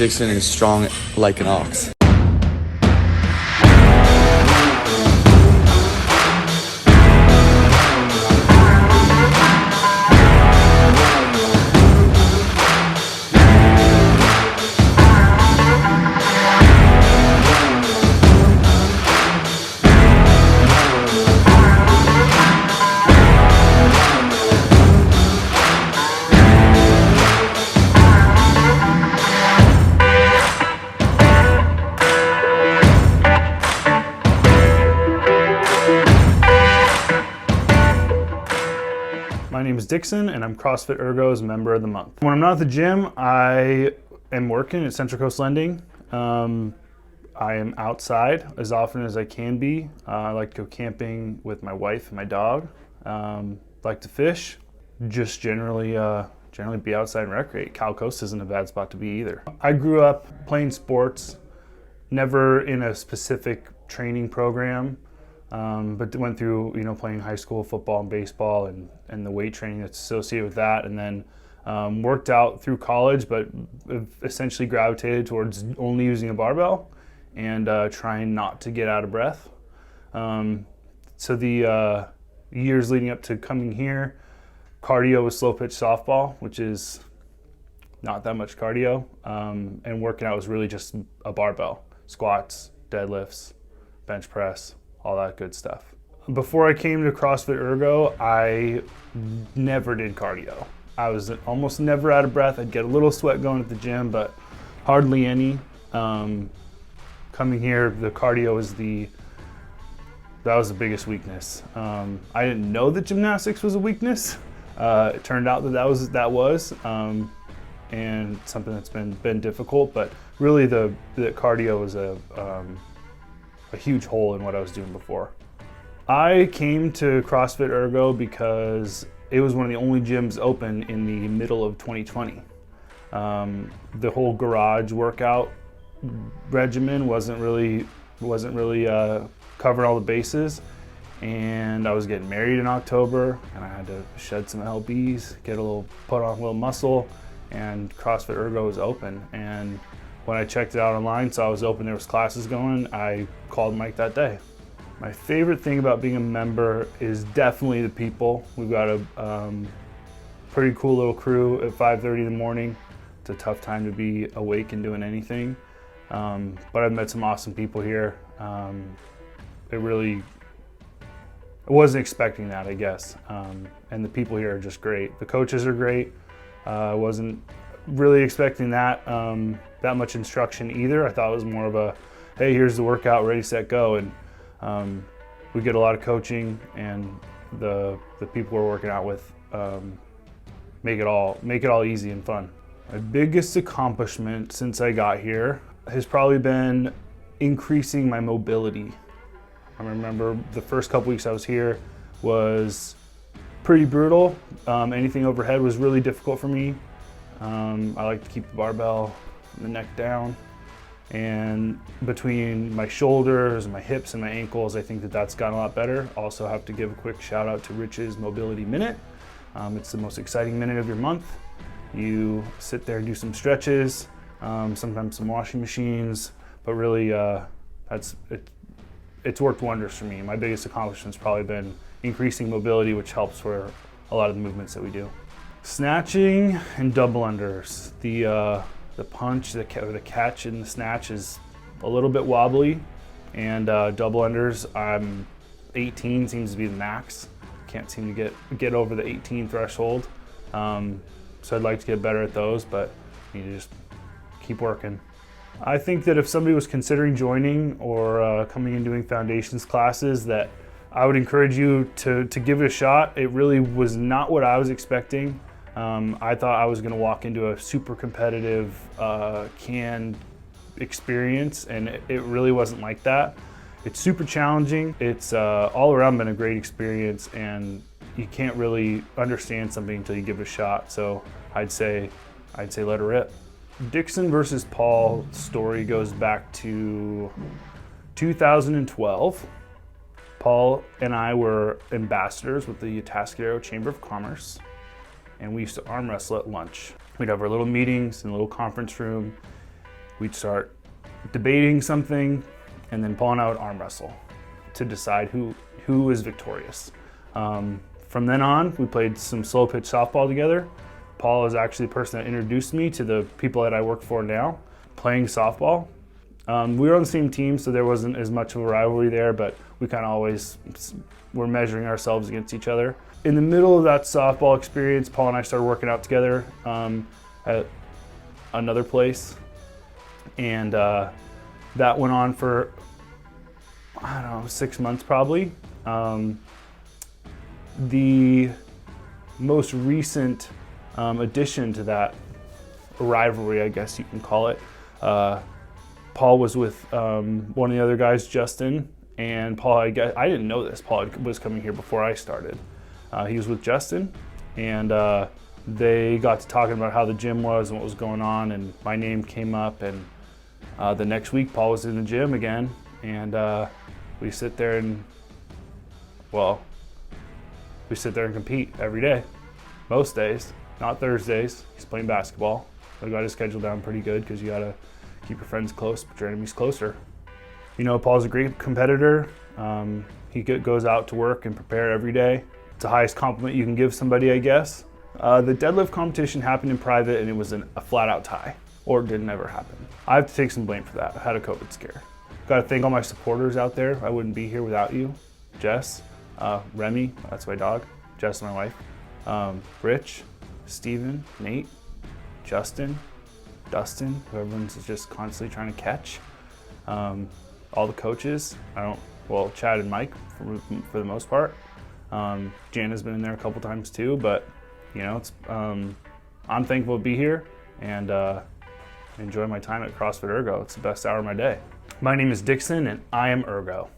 Dixon is strong like an ox. My name is Dixon, and I'm CrossFit Ergo's Member of the Month. When I'm not at the gym, I am working at Central Coast Lending. I am outside as often as I can be. I like to go camping with my wife and my dog. Like to fish. Just generally be outside and recreate. Cal Coast isn't a bad spot to be either. I grew up playing sports, never in a specific training program. But went through, playing high school football and baseball and the weight training that's associated with that, and then worked out through college, but essentially gravitated towards only using a barbell and trying not to get out of breath. So the years leading up to coming here, cardio was slow pitch softball, which is not that much cardio, and working out was really just a barbell, squats, deadlifts, bench press, all that good stuff. Before I came to CrossFit Ergo, I never did cardio. I was almost never out of breath. I'd get a little sweat going at the gym, but hardly any. Coming here, the cardio was that was the biggest weakness. I didn't know that gymnastics was a weakness. It turned out that was, and something that's been difficult, but really the cardio was a huge hole in what I was doing before. I came to CrossFit Ergo because it was one of the only gyms open in the middle of 2020. The whole garage workout regimen wasn't really covering all the bases, and I was getting married in October, and I had to shed some lbs, put on a little muscle, and CrossFit Ergo was open. And when I checked it out online, saw it was open, there was classes going, I called Mike that day. My favorite thing about being a member is definitely the people. We've got a pretty cool little crew at 5:30 in the morning. It's a tough time to be awake and doing anything. But I've met some awesome people here. I wasn't expecting that, I guess. And the people here are just great. The coaches are great. I wasn't really expecting that much instruction either. I thought it was more of a, hey, here's the workout, ready, set, go. And we get a lot of coaching, and the people we're working out with make it all easy and fun. My biggest accomplishment since I got here has probably been increasing my mobility. I remember the first couple weeks I was here was pretty brutal. Anything overhead was really difficult for me. I like to keep the barbell from the neck down, and between my shoulders, my hips, and my ankles, I think that's gotten a lot better. Also have to give a quick shout out to Rich's Mobility Minute. It's the most exciting minute of your month. You sit there and do some stretches, sometimes some washing machines, but really it's worked wonders for me. My biggest accomplishment's probably been increasing mobility, which helps for a lot of the movements that we do. Snatching and double unders. The punch, the catch in the snatch is a little bit wobbly, and double unders, I'm 18 seems to be the max. Can't seem to get over the 18 threshold. So I'd like to get better at those, but you just keep working. I think that if somebody was considering joining or coming and doing foundations classes, that I would encourage you to give it a shot. It really was not what I was expecting. I thought I was going to walk into a super competitive canned experience, and it really wasn't like that. It's super challenging. It's all around been a great experience, and you can't really understand something until you give it a shot. So I'd say let it rip. Dixon versus Paul story goes back to 2012. Paul and I were ambassadors with the Atascadero Chamber of Commerce, and we used to arm wrestle at lunch. We'd have our little meetings in a little conference room, we'd start debating something, and then Paul and I would arm wrestle to decide who is victorious. From then on, we played some slow pitch softball together. Paul is actually the person that introduced me to the people that I work for now, playing softball. We were on the same team, so there wasn't as much of a rivalry there, but we kind of always were measuring ourselves against each other. In the middle of that softball experience, Paul and I started working out together at another place, and that went on for, I don't know, 6 months probably. The most recent addition to that rivalry, I guess you can call it, Paul was with one of the other guys, Justin, and Paul, I didn't know this, Paul was coming here before I started. He was with Justin, and they got to talking about how the gym was and what was going on, and my name came up, and the next week Paul was in the gym again, and we sit there and compete every day, most days, not Thursdays. He's playing basketball. I got his schedule down pretty good because you gotta keep your friends close, but your enemies closer. You know, Paul's a great competitor. He goes out to work and prepare every day. It's the highest compliment you can give somebody, I guess. The deadlift competition happened in private, and it was a flat-out tie, or it didn't ever happen. I have to take some blame for that. I had a COVID scare. Got to thank all my supporters out there. I wouldn't be here without you. Jess, Remy, that's my dog. Jess, my wife. Rich, Steven, Nate, Justin, Dustin, who everyone's just constantly trying to catch. All the coaches, Chad and Mike for the most part. Jan has been in there a couple times too, but you know, I'm thankful to be here and enjoy my time at CrossFit Ergo. It's the best hour of my day. My name is Dixon, and I am Ergo.